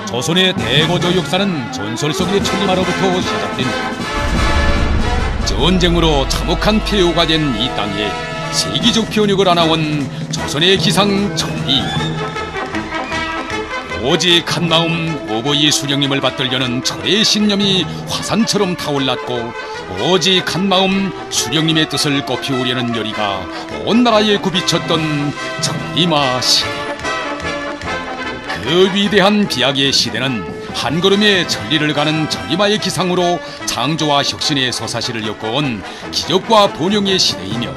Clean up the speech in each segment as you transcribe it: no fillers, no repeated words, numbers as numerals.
조선의 대거조 역사는 전설 속의 천리마로부터 시작됩니다. 전쟁으로 참혹한 폐허가 된 이 땅에 세기적 변혁을 안아온 조선의 기상 천리. 오직 한마음 오보이 수령님을 받들려는 철의 신념이 화산처럼 타올랐고, 오직 한마음 수령님의 뜻을 꽃피우려는 열의가 온 나라에 굽이쳤던 천리마 시대. 그 위대한 비약의 시대는 한 걸음에 천리를 가는 천리마의 기상으로 창조와 혁신의 서사시를 엮어온 기적과 번영의 시대이며,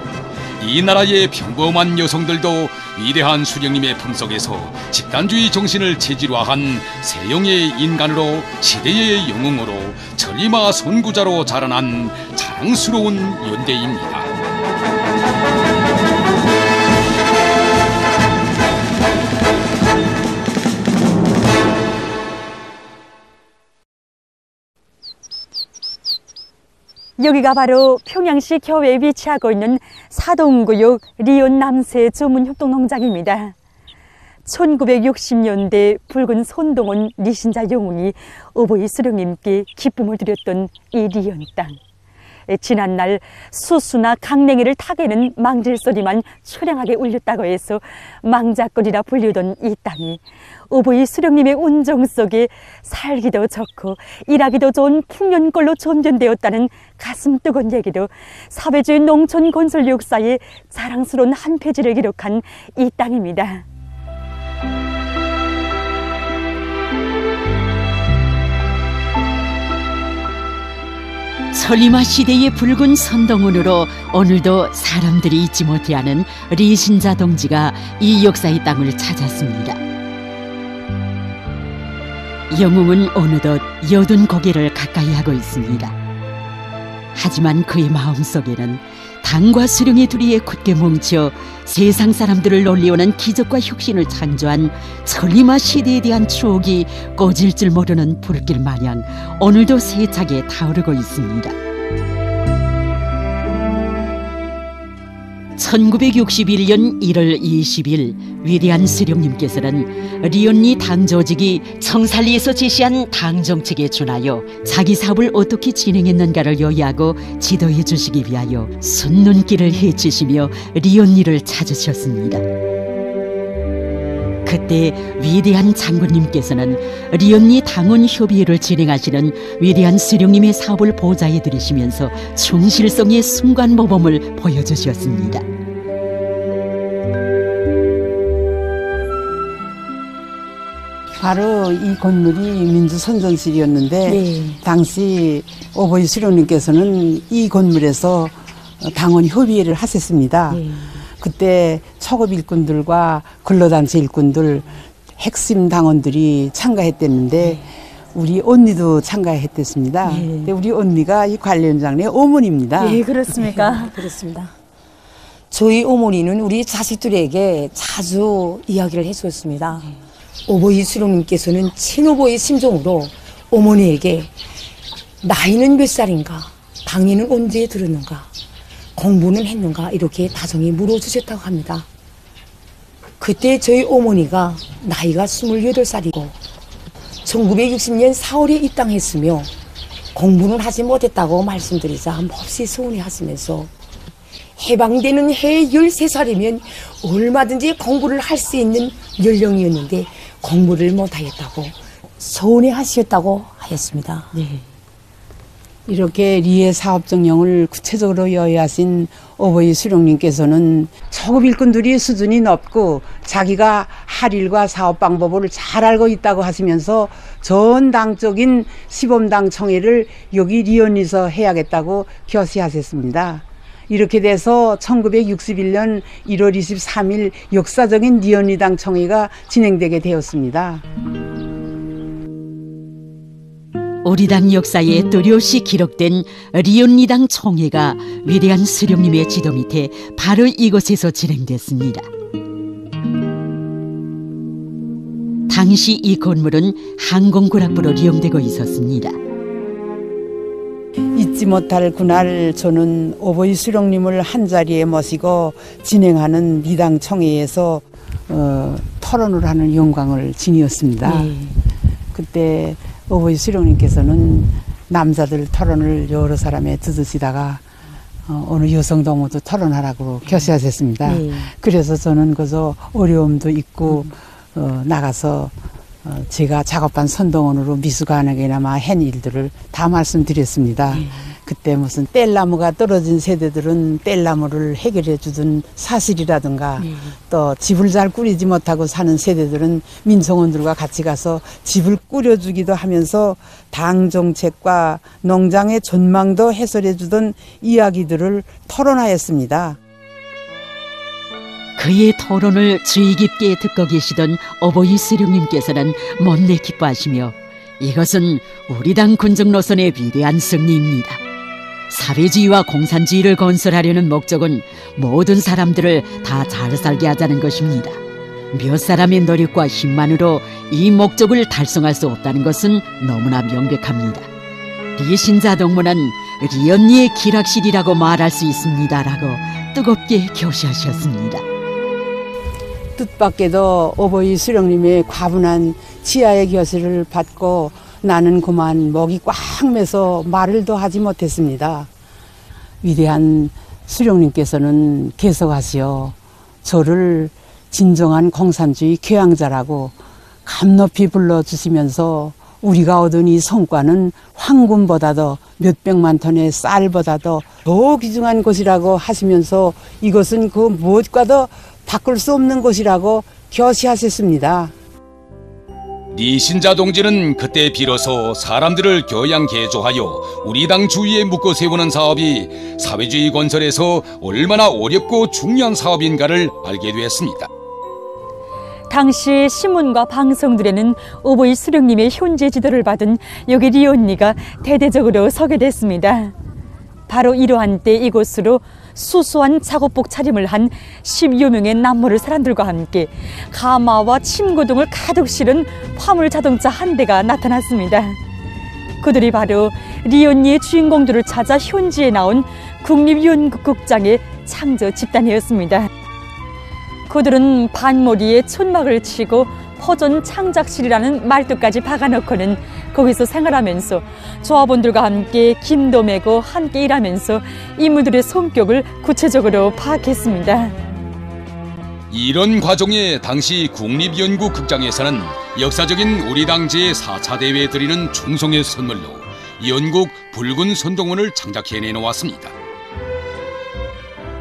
이 나라의 평범한 여성들도 위대한 수령님의 품속에서 집단주의 정신을 체질화한 세형의 인간으로 시대의 영웅으로 천리마 선구자로 자라난 자랑스러운 연대입니다. 여기가 바로 평양시 겨회에 위치하고 있는 사동구역 리온 남새 주문협동농장입니다. 1960년대 붉은 손동원 리신자 영웅이 오보이 수령님께 기쁨을 드렸던 이 리온 땅. 지난날 수수나 강냉이를 타개는 망질 소리만 초량하게 울렸다고 해서 망자거리라 불리던 이 땅이 오보이 수령님의 운정 속에 살기도 좋고 일하기도 좋은 풍년골로 존전되었다는 가슴 뜨거운 얘기도 사회주의 농촌 건설 역사에 자랑스러운 한 페이지를 기록한 이 땅입니다. 천리마 시대의 붉은 선동원으로 오늘도 사람들이 잊지 못해하는 리신자 동지가 이 역사의 땅을 찾았습니다. 영웅은 어느덧 여든 고개를 가까이 하고 있습니다. 하지만 그의 마음속에는 당과 수령의 둘이에 굳게 뭉쳐 세상 사람들을 놀리오는 기적과 혁신을 창조한 천리마 시대에 대한 추억이 꺼질 줄 모르는 불길 마냥 오늘도 세차게 타오르고 있습니다. 1961년 1월 20일 위대한 수령님께서는 리온리 당 조직이 청산리에서 제시한 당 정책에 준하여 자기 사업을 어떻게 진행했는가를 요약하고 지도해 주시기 위하여 순눈길을 헤치시며 리온리를 찾으셨습니다. 그때 위대한 장군님께서는 리온리 당원 협의회를 진행하시는 위대한 수령님의 사업을 보좌해 드리시면서 충실성의 순간 모범을 보여주셨습니다. 바로 이 건물이 민주선전실이었는데 네. 당시 오보이 수령님께서는 이 건물에서 당원 협의회를 하셨습니다. 네. 그때 초급 일꾼들과 근로단체 일꾼들 핵심 당원들이 참가했댔는데 네. 우리 언니도 참가했댔습니다. 네. 근데 우리 언니가 이 관련장의 어머니입니다. 네, 그렇습니까? 네, 그렇습니다. 저희 어머니는 우리 자식들에게 자주 이야기를 해주었습니다. 네. 오보이 수령님께서는 친오보이 심정으로 어머니에게 나이는 몇 살인가, 방위는 언제 들었는가, 공부는 했는가 이렇게 다정히 물어주셨다고 합니다. 그때 저희 어머니가 나이가 28살이고 1960년 4월에 입당했으며 공부는 하지 못했다고 말씀드리자 몹시 서운해하시면서 해방되는 해 13살이면 얼마든지 공부를 할 수 있는 연령이었는데 공부를 못하겠다고 서운해하셨다고 하였습니다. 네. 이렇게 리의 사업정령을 구체적으로 여의하신 오보이 수령님께서는 초급 일꾼들이 수준이 높고 자기가 할 일과 사업 방법을 잘 알고 있다고 하시면서 전당적인 시범당 청회를 여기 리온리에서 해야겠다고 결시하셨습니다. 이렇게 돼서 1961년 1월 23일 역사적인 리온리당 청회가 진행되게 되었습니다. 우리 당 역사에 뚜렷이 기록된 리온리당 총회가 위대한 수령님의 지도 밑에 바로 이곳에서 진행됐습니다. 당시 이 건물은 항공구락부로 이용되고 있었습니다. 잊지 못할 그날 저는 오보이 수령님을 한자리에 모시고 진행하는 리당 청회에서 토론을 하는 영광을 지니었습니다. 네. 그때 어버이 수령님께서는 남자들 토론을 여러 사람에 듣으시다가 어느 여성 동무도 토론하라고 결심하셨습니다. 그래서 저는 그저 어려움도 있고 나가서 제가 작업반 선동원으로 미수관에게나마 한 일들을 다 말씀드렸습니다. 그때 무슨 뗄나무가 떨어진 세대들은 뗄나무를 해결해 주던 사실이라든가 또 집을 잘 꾸리지 못하고 사는 세대들은 민속원들과 같이 가서 집을 꾸려주기도 하면서 당 정책과 농장의 전망도 해설해 주던 이야기들을 토론하였습니다. 그의 토론을 주의 깊게 듣고 계시던 어버이 수령님께서는 못내 기뻐하시며 이것은 우리 당 군정 노선의 위대한 승리입니다. 사회주의와 공산주의를 건설하려는 목적은 모든 사람들을 다 잘 살게 하자는 것입니다. 몇 사람의 노력과 힘만으로 이 목적을 달성할 수 없다는 것은 너무나 명백합니다. 리신자 동무는 리언니의 기락실이라고 말할 수 있습니다라고 뜨겁게 교시하셨습니다. 뜻밖에도 어버이 수령님의 과분한 치아의 교시를 받고 나는 그만 목이 꽉 매서 말을 더 하지 못했습니다. 위대한 수령님께서는 계속하시어 저를 진정한 공산주의 교양자라고 감높이 불러주시면서 우리가 얻은 이 성과는 황금보다도 몇백만 톤의 쌀보다도 더 귀중한 것이라고 하시면서 이것은 그 무엇과도 바꿀 수 없는 것이라고 교시하셨습니다. 리신자 동지는 그때 비로소 사람들을 교양 개조하여 우리 당 주위에 묶어 세우는 사업이 사회주의 건설에서 얼마나 어렵고 중요한 사업인가를 알게 되었습니다. 당시 신문과 방송들에는 어버이 수령님의 현재 지도를 받은 여기 리언니가 대대적으로 서게 됐습니다. 바로 이러한 때 이곳으로 수수한 작업복 차림을 한 10여 명의 남모를 사람들과 함께 가마와 침구 등을 가득 실은 화물 자동차 한 대가 나타났습니다. 그들이 바로 리언니의 주인공들을 찾아 현지에 나온 국립연극극장의 창조 집단이었습니다. 그들은 반머리에 촌막을 치고 허전 창작실이라는 말뚝까지 박아놓고는 거기서 생활하면서 조합원들과 함께 김도 매고 함께 일하면서 인물들의 성격을 구체적으로 파악했습니다. 이런 과정에 당시 국립연극극장에서는 역사적인 우리 당 제4차 대회에 드리는 충성의 선물로 연극 붉은 선동원을 창작해 내놓았습니다.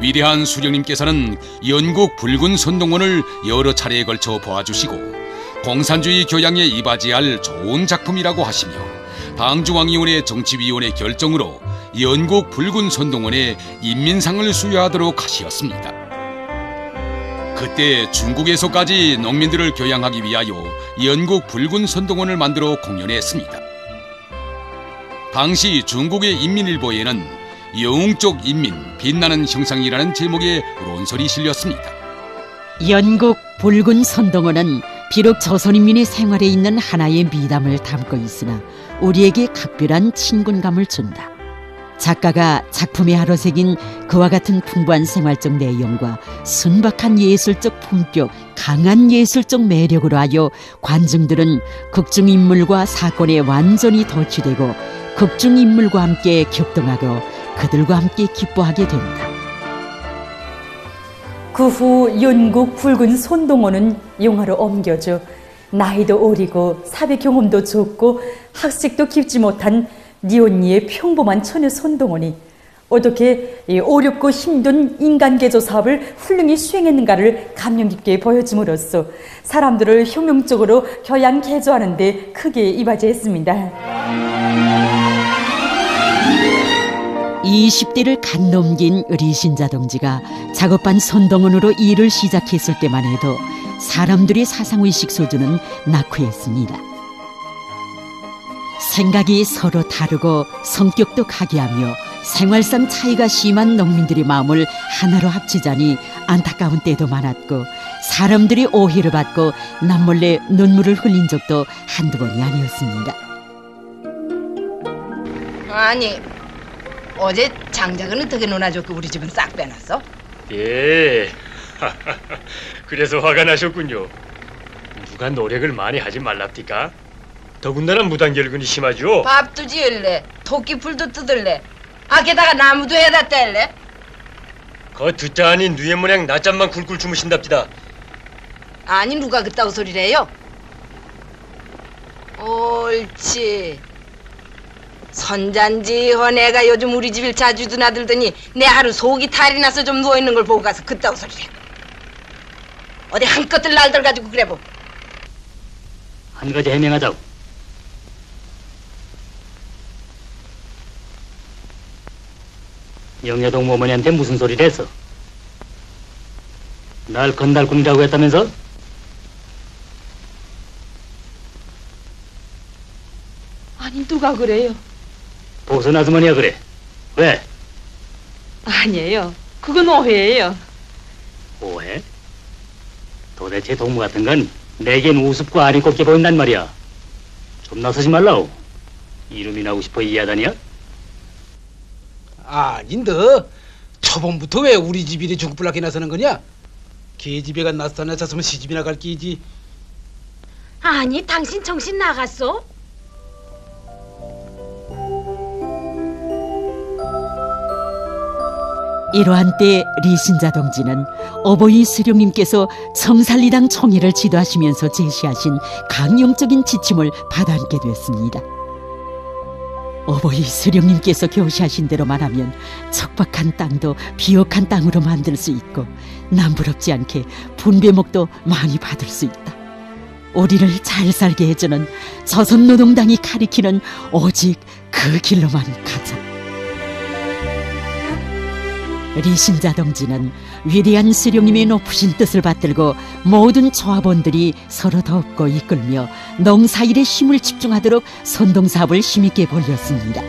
위대한 수령님께서는 연극 붉은 선동원을 여러 차례에 걸쳐 보아주시고 공산주의 교양에 이바지할 좋은 작품이라고 하시며 당중앙위원회 정치위원회 결정으로 연극 붉은 선동원에 인민상을 수여하도록 하시었습니다. 그때 중국에서까지 농민들을 교양하기 위하여 연극 붉은 선동원을 만들어 공연했습니다. 당시 중국의 인민일보에는 영웅적 인민 빛나는 형상이라는 제목의 논설이 실렸습니다. 연극 붉은 선동원은 비록 조선인민의 생활에 있는 하나의 미담을 담고 있으나 우리에게 각별한 친근감을 준다. 작가가 작품에 하로새긴 그와 같은 풍부한 생활적 내용과 순박한 예술적 품격, 강한 예술적 매력으로 하여 관중들은 극중인물과 사건에 완전히 도취되고 극중인물과 함께 격동하고 그들과 함께 기뻐하게 된다. 그 후 연극 붉은 선동원은 영화로 옮겨져 나이도 어리고 사회 경험도 적고 학식도 깊지 못한 리언니의 평범한 처녀 선동원이 어떻게 어렵고 힘든 인간 개조 사업을 훌륭히 수행했는가를 감명 깊게 보여줌으로써 사람들을 혁명적으로 교양 개조하는 데 크게 이바지했습니다. 20대를 갓 넘긴 리신자 동지가 작업반 선동원으로 일을 시작했을 때만 해도 사람들의 사상의식 수준은 낙후했습니다. 생각이 서로 다르고 성격도 각이하며 생활상 차이가 심한 농민들의 마음을 하나로 합치자니 안타까운 때도 많았고 사람들이 오해를 받고 남몰래 눈물을 흘린 적도 한두 번이 아니었습니다. 아니, 어제 장작은 어떻게 논아줬고 우리 집은 싹 빼놨어? 예, 그래서 화가 나셨군요. 누가 노력을 많이 하지 말랍디까? 더군다나 무단결근이 심하죠. 밥도 지을래, 토끼풀도 뜯을래, 게다가 나무도 해다 뗄래. 거 듣자 하니 누에 모양 낮잠만 굴굴 주무신답디다. 아니 누가 그따구 소리를 해요? 옳지. 선잔지 헌애가 요즘 우리 집을 자주 드나들더니 내 하루 속이 탈이 나서 좀 누워있는 걸 보고 가서 그따구 소리를 해. 어디 한껏들 날들 가지고 그래 보. 한 가지 해명하자고. 영여동 어머니한테 무슨 소리를 했어? 날 건달꾼이라고 했다면서? 아니 누가 그래요? 보선 아주머니가 그래. 왜? 아니에요. 그건 오해예요. 오해? 도대체 동무 같은 건 내겐 우습고 아리 꼽게 보인단 말이야. 좀 나서지 말라오. 이름이 나고 싶어 이해하다니야? 아닌데 초봄부터 왜 우리 집이 이리 중불나게 나서는 거냐? 걔 집에가 나서면 시집이나 갈 끼지. 아니 당신 정신 나갔어? 이러한 때 리신자 동지는 어버이 수령님께서 성살리당 총회를 지도하시면서 제시하신 강령적인 지침을 받아안게 됐습니다. 어버이 수령님께서 교시하신 대로만 하면 척박한 땅도 비옥한 땅으로 만들 수 있고 남부럽지 않게 분배목도 많이 받을 수 있다. 우리를 잘 살게 해주는 조선노동당이 가리키는 오직 그 길로만 가자. 리신자 동지는 위대한 수령님의 높으신 뜻을 받들고 모든 조합원들이 서로 돕고 이끌며 농사일에 힘을 집중하도록 선동사업을 힘있게 벌였습니다.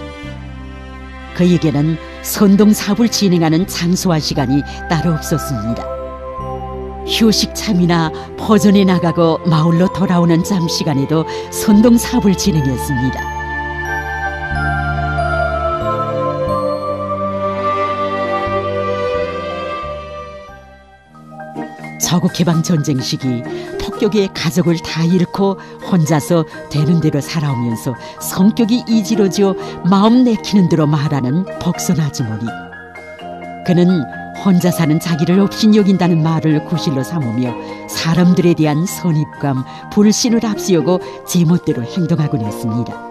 그에게는 선동사업을 진행하는 장소와 시간이 따로 없었습니다. 휴식 참이나 포전에 나가고 마을로 돌아오는 잠시간에도 선동사업을 진행했습니다. 서국해방 전쟁 시기 폭격에 가족을 다 잃고 혼자서 되는 대로 살아오면서 성격이 이지러져 마음 내키는 대로 말하는 복선 아주머니. 그는 혼자 사는 자기를 없인 여긴다는 말을 구실로 삼으며 사람들에 대한 선입감, 불신을 앞세우고 제멋대로 행동하곤 했습니다.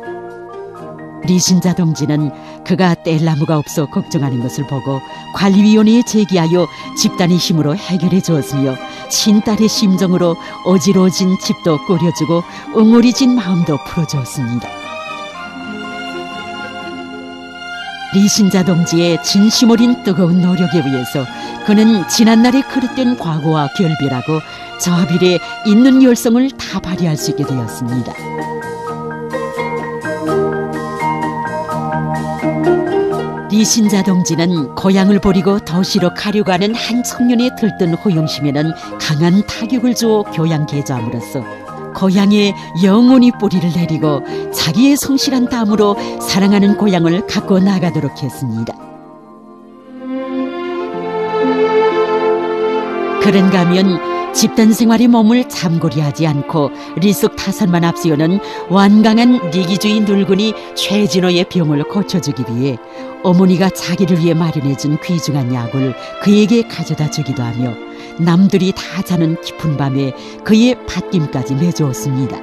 리신자 동지는 그가 뗄 나무가 없어 걱정하는 것을 보고 관리위원회에 제기하여 집단의 힘으로 해결해 주었으며 친딸의 심정으로 어지러워진 집도 꾸려주고 웅얼해진 마음도 풀어주었습니다. 리신자 동지의 진심 어린 뜨거운 노력에 의해서 그는 지난날에 그릇된 과거와 결별하고 저하빌에 있는 열성을 다 발휘할 수 있게 되었습니다. 리신자 동지는 고향을 버리고 도시로 가려고 하는 한 청년의 들뜬 호용심에는 강한 타격을 주어 교양 계좌함으로써 고향에 영원히 뿌리를 내리고 자기의 성실한 땀으로 사랑하는 고향을 갖고 나가도록 했습니다. 그런가 하면 집단 생활의 몸을 잠고리하지 않고 리숙타산만 앞세우는 완강한 리기주의 늙은이 최진호의 병을 고쳐주기 위해 어머니가 자기를 위해 마련해준 귀중한 약을 그에게 가져다 주기도 하며 남들이 다 자는 깊은 밤에 그의 밭김까지 내주었습니다.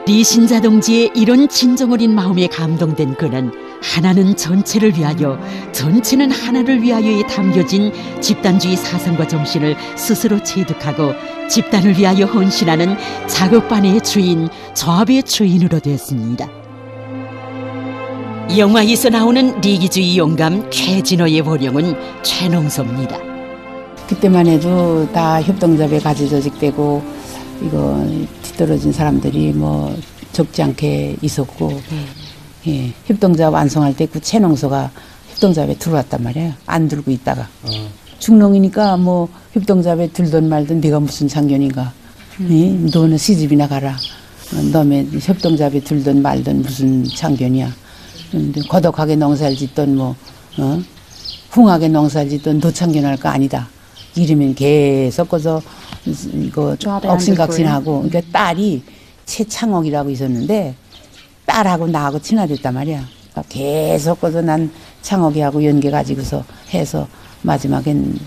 리신자 동지의 이런 진정 어린 마음에 감동된 그는 하나는 전체를 위하여, 전체는 하나를 위하여에 담겨진 집단주의 사상과 정신을 스스로 체득하고 집단을 위하여 헌신하는 작업반의 주인, 조합의 주인으로 됐습니다. 영화에서 나오는 리기주의 용감 최진호의 원형은 최농소입니다. 그때만 해도 다 협동조합에 가지 조직되고 이거 뒤떨어진 사람들이 뭐 적지 않게 있었고 예, 협동조합 완성할 때 그 최농소가 협동조합에 들어왔단 말이에요. 안 들고 있다가 중농이니까 뭐 협동조합에 들던 말든 네가 무슨 상견인가 예? 너는 시집이나 가라. 너네 협동조합에 들던 말든 무슨 상견이야. 고독하게 농사를 짓던 뭐 훌하게 농사를 짓던 너 참견할 거 아니다. 이러면 계속 섞어서 이거 억신각신하고 그러니까 딸이 최창옥이라고 있었는데 딸하고 나하고 친화됐단 말이야. 그러니까 계속 거서 난 창옥이하고 연계 가지고서 해서 마지막엔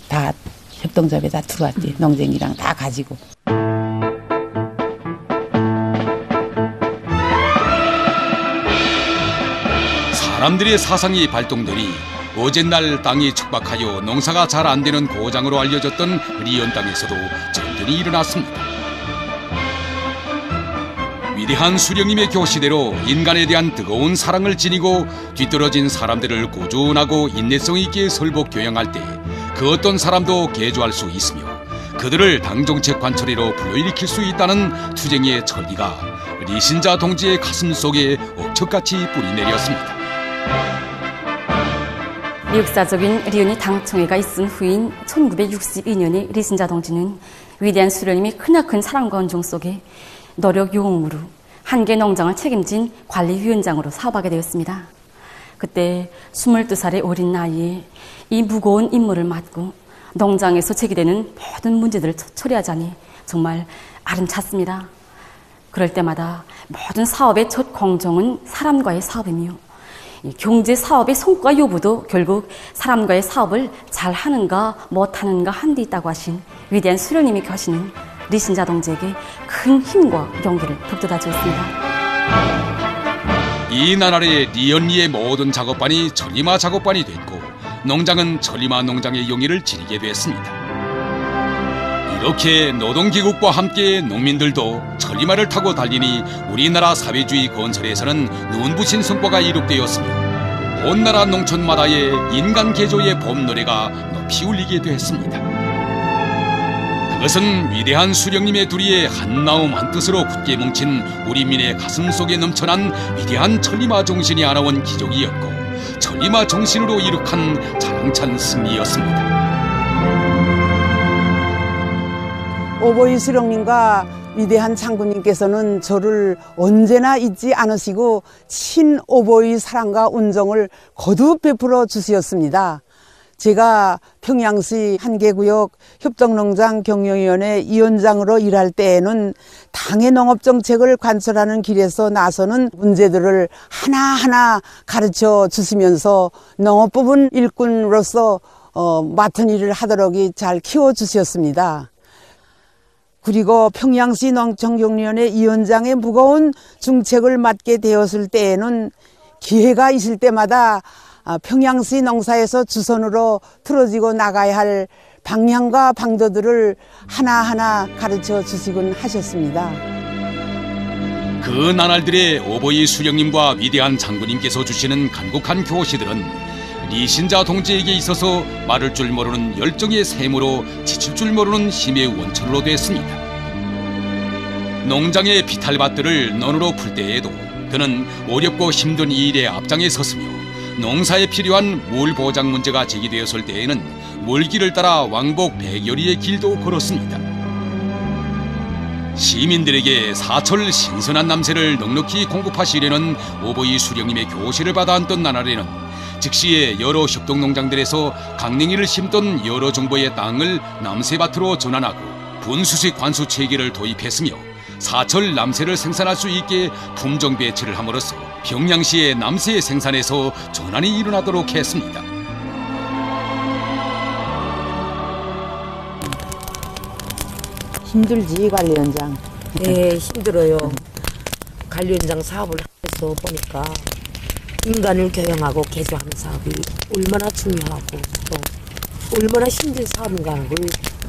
다 협동조합에 다 들어왔지. 농쟁이랑 다 가지고. 사람들의 사상이 발동되니 어젯날 땅이 척박하여 농사가 잘 안 되는 고장으로 알려졌던 리연 땅에서도 전쟁이 일어났습니다. 위대한 수령님의 교시대로 인간에 대한 뜨거운 사랑을 지니고 뒤떨어진 사람들을 꾸준하고 인내성 있게 설복 교양할 때 그 어떤 사람도 개조할 수 있으며 그들을 당정책 관철이로 불러일으킬 수 있다는 투쟁의 철기가 리신자 동지의 가슴 속에 억척같이 뿌리내렸습니다. 역사적인 리연이 당청회가 있은 후인 1962년에 리신자 동지는 위대한 수령님의 크나큰 사랑과 언종 속에 노력 용음으로 한 개 농장을 책임진 관리위원장으로 사업하게 되었습니다. 그때 22살의 어린 나이에 이 무거운 임무를 맡고 농장에서 제기되는 모든 문제들을 처리하자니 정말 아름찼습니다. 그럴 때마다 모든 사업의 첫 공정은 사람과의 사업이며 경제 사업의 성과 여부도 결국 사람과의 사업을 잘하는가 못하는가 한 데 있다고 하신 위대한 수령님의 교시는 리신자 동지에게 큰 힘과 용기를 북돋아 주었습니다. 이 나날의 리연리의 모든 작업반이 천리마 작업반이 됐고 농장은 천리마 농장의 용의를 지니게 됐습니다. 이렇게 노동기국과 함께 농민들도 천리마를 타고 달리니 우리나라 사회주의 건설에서는 눈부신 성과가 이룩되었으며 온 나라 농촌마다의 인간 개조의 봄 노래가 높이 울리게 됐습니다. 그것은 위대한 수령님의 둘이의 한마음 한뜻으로 굳게 뭉친 우리민의 가슴 속에 넘쳐난 위대한 천리마 정신이 알아온 기적이었고 천리마 정신으로 이룩한 자랑찬 승리였습니다. 오보이 수령님과 위대한 장군님께서는 저를 언제나 잊지 않으시고 친오보이 사랑과 운정을 거듭 베풀어 주시었습니다. 제가 평양시 한계구역 협동농장 경영위원회 위원장으로 일할 때에는 당의 농업정책을 관철하는 길에서 나서는 문제들을 하나하나 가르쳐 주시면서 농업부분 일꾼으로서 맡은 일을 하도록 잘 키워주셨습니다. 그리고 평양시 농촌경영위원회 위원장의 무거운 중책을 맡게 되었을 때에는 기회가 있을 때마다 평양시 농사에서 주선으로 틀어지고 나가야 할 방향과 방도들을 하나하나 가르쳐 주시곤 하셨습니다. 그 나날들의 오보이 수령님과 위대한 장군님께서 주시는 간곡한 교시들은 리신자 동지에게 있어서 마를 줄 모르는 열정의 샘으로 지칠 줄 모르는 힘의 원천으로 됐습니다. 농장의 비탈밭들을 논으로 풀 때에도 그는 어렵고 힘든 이 일에 앞장에 섰으며 농사에 필요한 물 보장 문제가 제기되었을 때에는 물길을 따라 왕복 100여리의 길도 걸었습니다. 시민들에게 사철 신선한 남새를 넉넉히 공급하시려는 오보이 수령님의 교시를 받아 앉던 나날에는 즉시에 여러 협동농장들에서 강냉이를 심던 여러 정보의 땅을 남새밭으로 전환하고 분수식 관수 체계를 도입했으며 사철 남새를 생산할 수 있게 품종 배치를 함으로써 평양시의 남새 생산에서 전환이 일어나도록 했습니다. 힘들지 관리위원장? 네, 힘들어요. 관리위원장 사업을 해서 보니까 인간을 교양하고 개조하는 사업이 얼마나 중요하고 또 얼마나 힘든 사업인가 하는 걸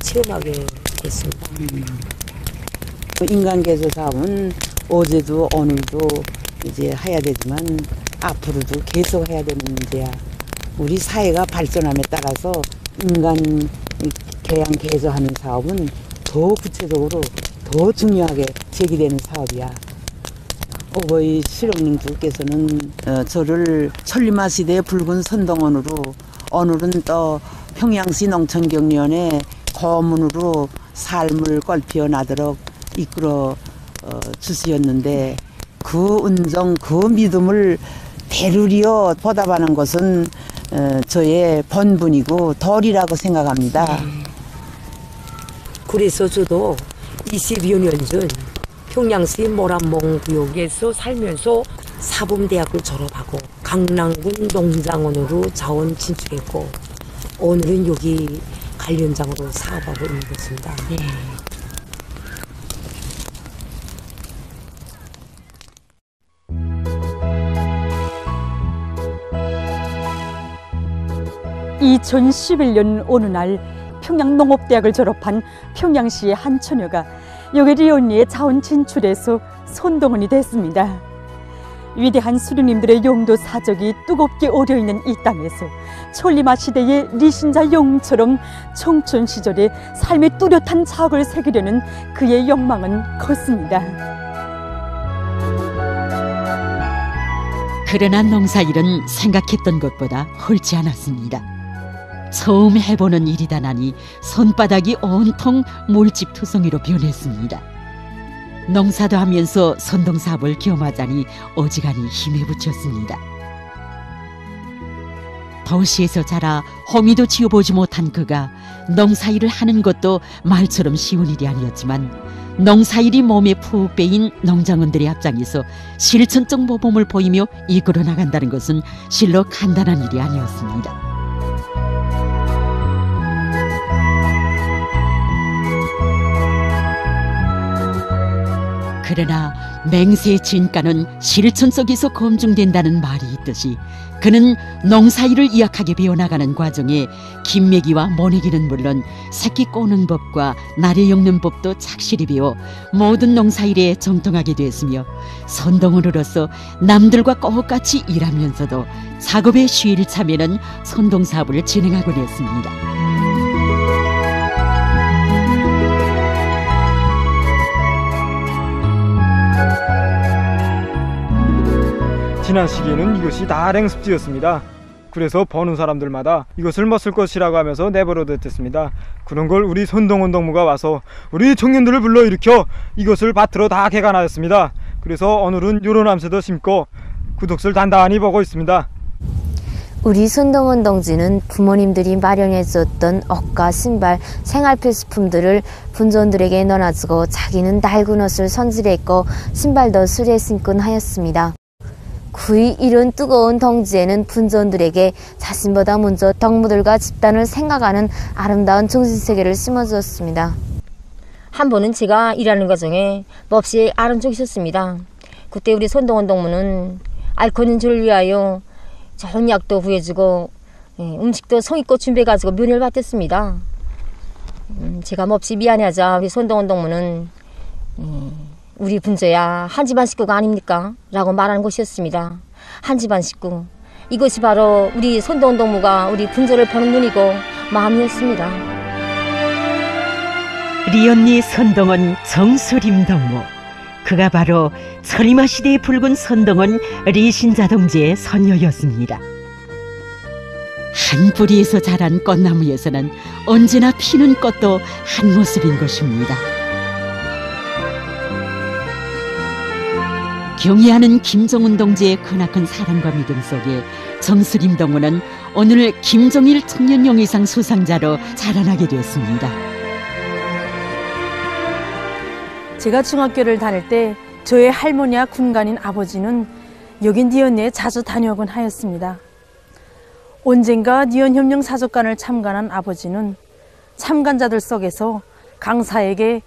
체험하게 됐습니다. 인간 개조 사업은 어제도 오늘도 이제 해야 되지만 앞으로도 계속 해야 되는 문제야. 우리 사회가 발전함에 따라서 인간 교양 개조하는 사업은 더 구체적으로 더 중요하게 제기되는 사업이야. 오보이 수령님께서는 저를 천리마 시대의 붉은 선동원으로 오늘은 또 평양시 농촌경영위원회 고문으로 삶을 꼴피어 나도록 이끌어 주시었는데 그 은정, 그 믿음을 되르리어 보답하는 것은 저의 본분이고 도리라고 생각합니다. 그래서 저도 22년 전 평양시 모란몽 구역에서 살면서 사범대학을 졸업하고 강남군 농장원으로 자원 진출했고 오늘은 여기 관련장으로 사업하고 있는 것입니다. 네. (2011년) 어느 날 평양농업대학을 졸업한 평양시의 한 처녀가 여기 리언리에 자원 진출해서 손동원이 됐습니다. 위대한 수령님들의 용도 사적이 뜨겁게 어려있는 이 땅에서 천리마 시대의 리신자 영웅처럼 청춘 시절에 삶의 뚜렷한 자학을 새기려는 그의 욕망은 컸습니다. 그러나 농사일은 생각했던 것보다 헐지 않았습니다. 처음 해보는 일이다나니 손바닥이 온통 몰집투성이로 변했습니다. 농사도 하면서 선동사업을 겸하자니 어지간히 힘에 부쳤습니다. 도시에서 자라 호미도 지어보지 못한 그가 농사일을 하는 것도 말처럼 쉬운 일이 아니었지만 농사일이 몸에 푹 빼인 농장원들의 앞장에서 실천적 모범을 보이며 이끌어 나간다는 것은 실로 간단한 일이 아니었습니다. 그러나 맹세의 진가는 실천 속에서 검증된다는 말이 있듯이 그는 농사일을 이악하게 배워나가는 과정에 김매기와 모내기는 물론 새끼 꼬는 법과 나래 엮는 법도 착실히 배워 모든 농사일에 정통하게 됐으며 선동원으로서 남들과 똑같이 일하면서도 작업에 쉬일 차면은 선동사업을 진행하곤 했습니다. 지난 시기에는 이것이 다 랭습지였습니다. 그래서 버는 사람들마다 이것을 뭐 쓸 것이라고 하면서 내버려뒀습니다. 그런 걸 우리 손동원 동무가 와서 우리 청년들을 불러일으켜 이것을 밭으로 다 개간하였습니다. 그래서 오늘은 요런 암새도 심고 구독을 단단히 보고 있습니다. 우리 손동원 동지는 부모님들이 마련해줬던 옷과 신발, 생활 필수품들을 분전들에게 넣어주고 자기는 낡은 옷을 손질했고 신발도 수레 신곤 하였습니다. 그의 이런 뜨거운 동지에는 분전들에게 자신보다 먼저 동무들과 집단을 생각하는 아름다운 정신세계를 심어주었습니다. 한 번은 제가 일하는 과정에 몹시 아른 적이 있었습니다. 그때 우리 손동원 동무는 앓고 있는 저를 위하여 좋은 약도 구해주고 음식도 성의껏 준비해가지고 면회를 받았습니다. 제가 몹시 미안해하자 우리 손동원 동무는 우리 분조야 한 집안 식구가 아닙니까? 라고 말하는 것이었습니다. 한 집안 식구. 이것이 바로 우리 손동원 동무가 우리 분조를 보는 눈이고 마음이었습니다. 리언니 손동원 정수림 동무. 그가 바로 천리마 시대의 붉은 손동원 리신자 동지의 선녀였습니다. 한 뿌리에서 자란 꽃나무에서는 언제나 피는 꽃도 한 모습인 것입니다. 경애하는 김정은 동지의 크나큰 사랑과 믿음 속에 정수림 동무는 오늘 김정일 청년영예상 수상자로 자라나게 되었습니다. 제가 중학교를 다닐 때 저의 할머니와 군간인 아버지는 여기 니언리에 자주 다녀오곤 하였습니다. 언젠가 니언협령 사족관을 참관한 아버지는 참관자들 속에서 강사에게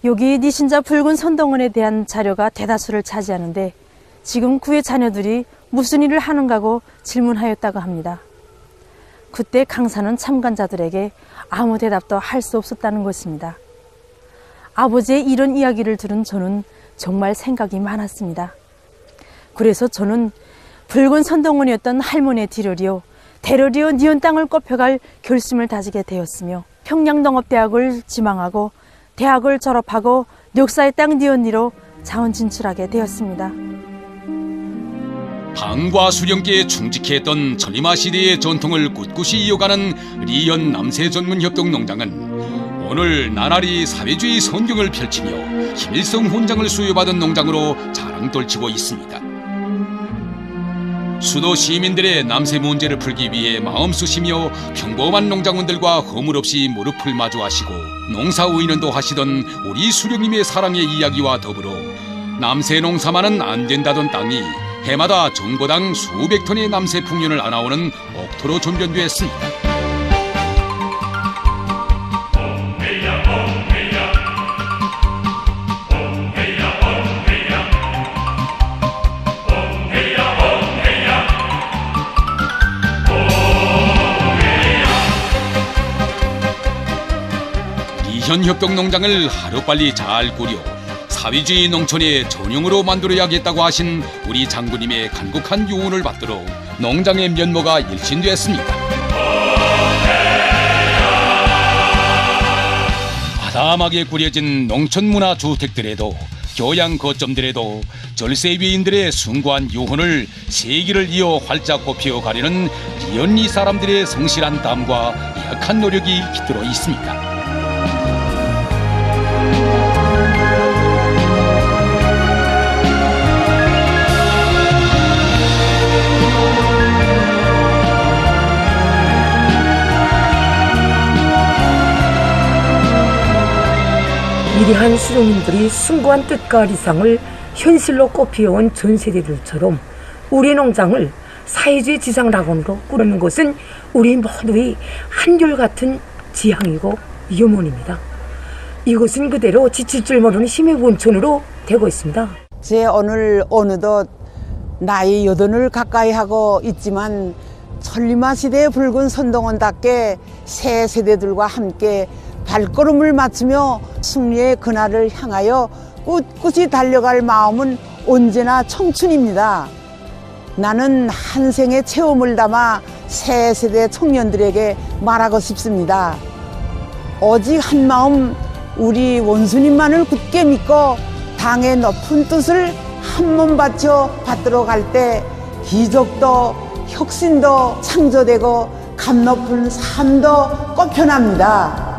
여기 니신자 붉은 손동원에 대한 자료가 대다수를 차지하는데 지금 그의 자녀들이 무슨 일을 하는가고 질문하였다고 합니다. 그때 강사는 참관자들에게 아무 대답도 할 수 없었다는 것입니다. 아버지의 이런 이야기를 들은 저는 정말 생각이 많았습니다. 그래서 저는 붉은 손동원이었던 할머니의 뒤로리어 대로리어 니언 땅을 꼽혀갈 결심을 다지게 되었으며 평양농업대학을 지망하고 대학을 졸업하고 역사의 땅 니언리로 자원 진출하게 되었습니다. 당과 수령계에 충직했던 천리마 시대의 전통을 꿋꿋이 이어가는 리언 남세 전문 협동 농장은 오늘 나날이 사회주의 선경을 펼치며 김일성 훈장을 수여받은 농장으로 자랑떨치고 있습니다. 수도 시민들의 남세 문제를 풀기 위해 마음 쑤시며 평범한 농장원들과 허물 없이 무릎을 마주하시고 농사의논도 하시던 우리 수령님의 사랑의 이야기와 더불어 남새 농사만은 안 된다던 땅이 해마다 정보당 수백 톤의 남새 풍년을 안아오는 옥토로 존변되었습니다. 리현협동농장을 하루빨리 잘 꾸려 사회주의 농촌의 전용으로 만들어야겠다고 하신 우리 장군님의 간곡한 요원을 받들어 농장의 면모가 일신되었습니다. 아담하게 꾸려진 농촌문화주택들에도 교양 거점들에도 절세위인들의 숭고한 요혼을 세기를 이어 활짝 꽃피워 가려는 리언리 사람들의 성실한 땀과 약한 노력이 깃들어 있습니다. 위대한 수령님들이 숭고한 뜻과理想을 현실로 꽃피워온 전 세대들처럼 우리 농장을 사회주의 지상낙원으로 꾸리는 것은 우리 모두의 한결같은 지향이고 유문입니다. 이것은 그대로 지칠 줄 모르는 힘의 원천으로 되고 있습니다. 제 오늘 어느덧 나이 80을 가까이 하고 있지만 천리마 시대의 붉은 선동원답게 새 세대들과 함께 발걸음을 맞추며 승리의 그날을 향하여 꿋꿋이 달려갈 마음은 언제나 청춘입니다. 나는 한 생의 체험을 담아 새 세대 청년들에게 말하고 싶습니다. 오직 한 마음 우리 원수님만을 굳게 믿고 당의 높은 뜻을 한 몸 바쳐 받들어 갈 때 기적도 혁신도 창조되고 감 높은 삶도 꽃펴납니다.